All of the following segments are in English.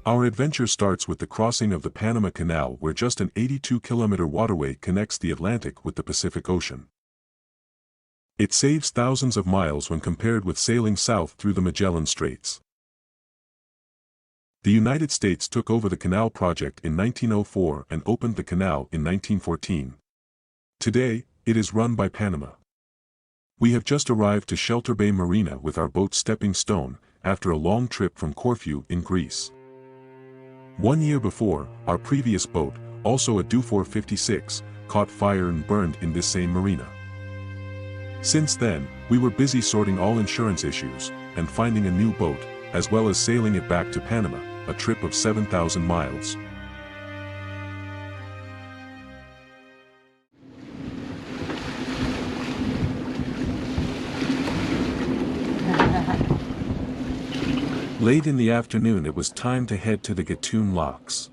Our adventure starts with the crossing of the Panama Canal, where just an 82-kilometer waterway connects the Atlantic with the Pacific Ocean. It saves thousands of miles when compared with sailing south through the Magellan Straits. The United States took over the canal project in 1904 and opened the canal in 1914. Today, it is run by Panama. We have just arrived to Shelter Bay Marina with our boat Stepping Stone, after a long trip from Corfu in Greece. 1 year before, our previous boat, also a Dufour 56, caught fire and burned in this same marina. Since then, we were busy sorting all insurance issues, and finding a new boat, as well as sailing it back to Panama, a trip of 7,000 miles. Late in the afternoon it was time to head to the Gatun Locks.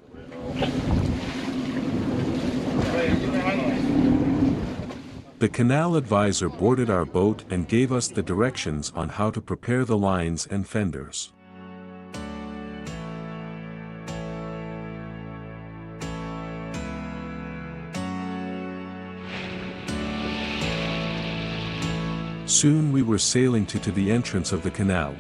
The canal advisor boarded our boat and gave us the directions on how to prepare the lines and fenders. Soon we were sailing to the entrance of the canal.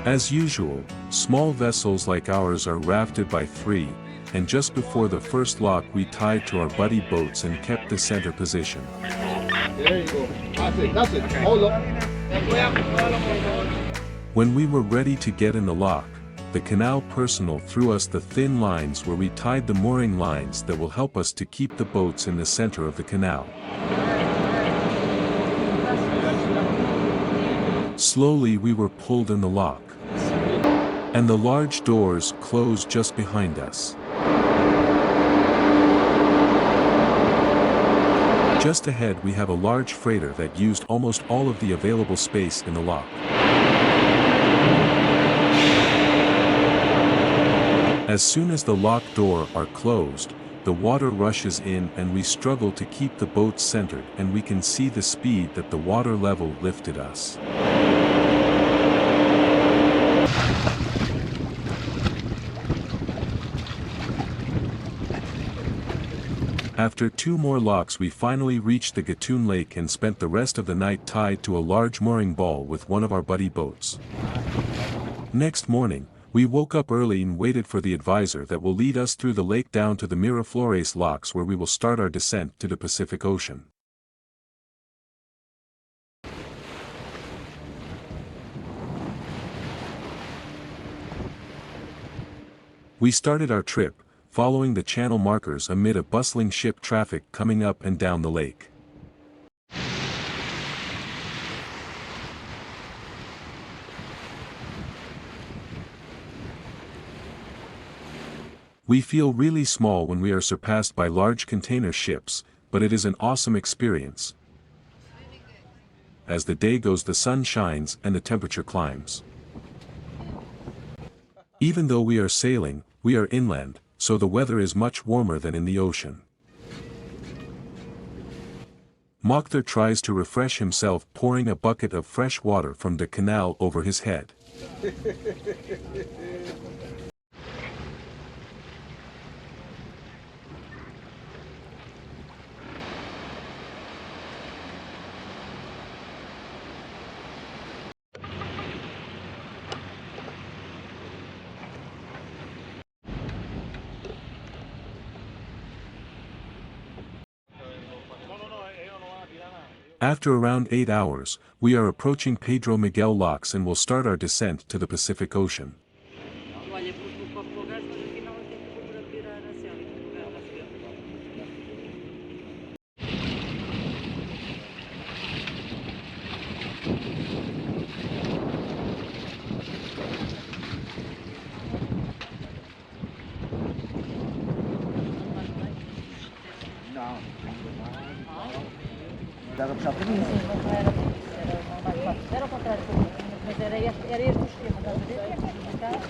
As usual, small vessels like ours are rafted by 3, and just before the first lock we tied to our buddy boats and kept the center position. There you go. That's it. Hold up. When we were ready to get in the lock, the canal personnel threw us the thin lines where we tied the mooring lines that will help us to keep the boats in the center of the canal. Slowly we were pulled in the lock, and the large doors closed just behind us. Just ahead we have a large freighter that used almost all of the available space in the lock. As soon as the lock door are closed, the water rushes in and we struggle to keep the boat centered, and we can see the speed that the water level lifted us. After 2 more locks we finally reached the Gatun Lake and spent the rest of the night tied to a large mooring ball with one of our buddy boats. Next morning, we woke up early and waited for the advisor that will lead us through the lake down to the Miraflores locks, where we will start our descent to the Pacific Ocean. We started our trip, following the channel markers amid a bustling ship traffic coming up and down the lake. We feel really small when we are surpassed by large container ships, but it is an awesome experience. As the day goes, the sun shines and the temperature climbs. Even though we are sailing, we are inland, so the weather is much warmer than in the ocean. Mokhtar tries to refresh himself, pouring a bucket of fresh water from the canal over his head. After around 8 hours, we are approaching Pedro Miguel Locks and will start our descent to the Pacific Ocean. Era o contrário, mas era este o esquema, estás a ver?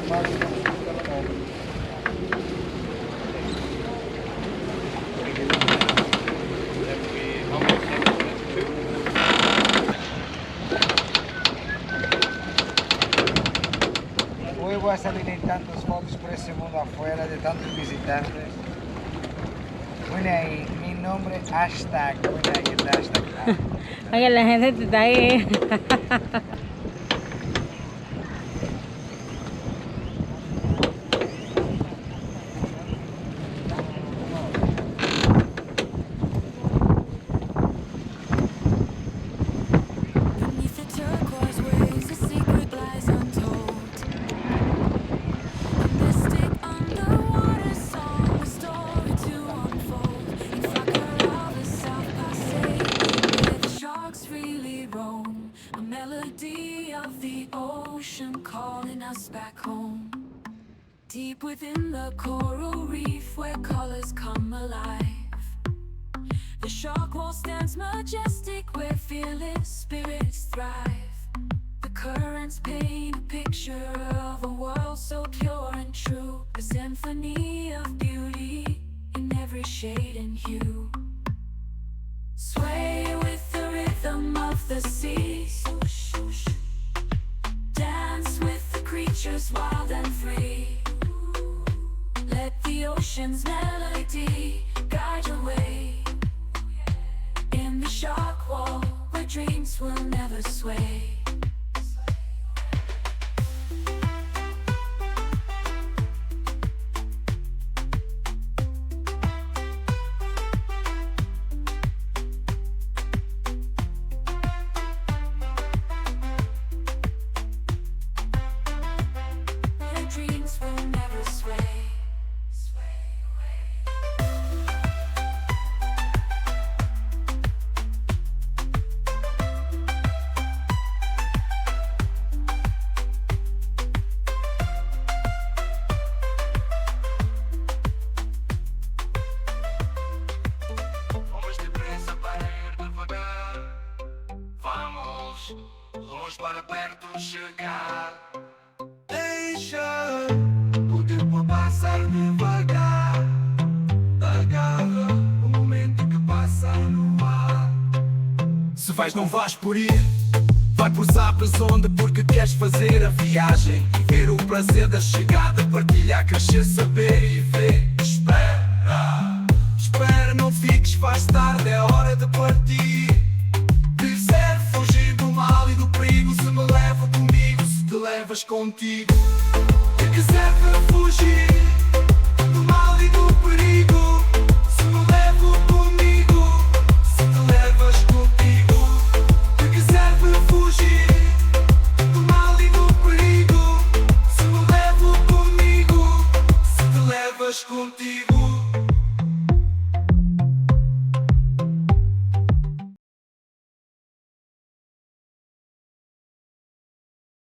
Hoy voy a salir en tantas fotos por ese mundo afuera de tantos visitantes. Bueno, ahí mi nombre hashtag. Bueno, ahí el hashtag. Oye, la gente te está ahí. Beneath the turquoise waves, the secret lies untold. A mystic underwater song, a story to unfold. In of a South Passage, where the sharks freely roam. A melody of the ocean calling us back home. Deep within the coral reef, where colors come alive. The shark wall stands majestic, where fearless spirits thrive. The currents paint a picture of a world so pure and true, a symphony of beauty in every shade and hue. Sway with the rhythm of the sea, dance with the creatures wild and free. Let the ocean's melody guide your way. In the shark wall, where dreams will never sway. Where dreams will never sway. Vamos depressa para ir devagar. Vamos longe para perto chegar. Deixa o tempo passar devagar. Agarra o momento que passa no ar. Se vais, não vais por ir. Vai por sabes onde, porque queres fazer a viagem e ver o prazer da chegada. Partilhar, crescer, saber e ver. Espera, espera, não fiques, faz tarde, é hora de partir. Quiser fugir do mal e do perigo, se me leva comigo, se te levas contigo. Se quiser fugir do mal e do perigo, se me levo comigo, se te levas contigo. Se quiser fugir do mal e do perigo, se me levo comigo, se te levas contigo.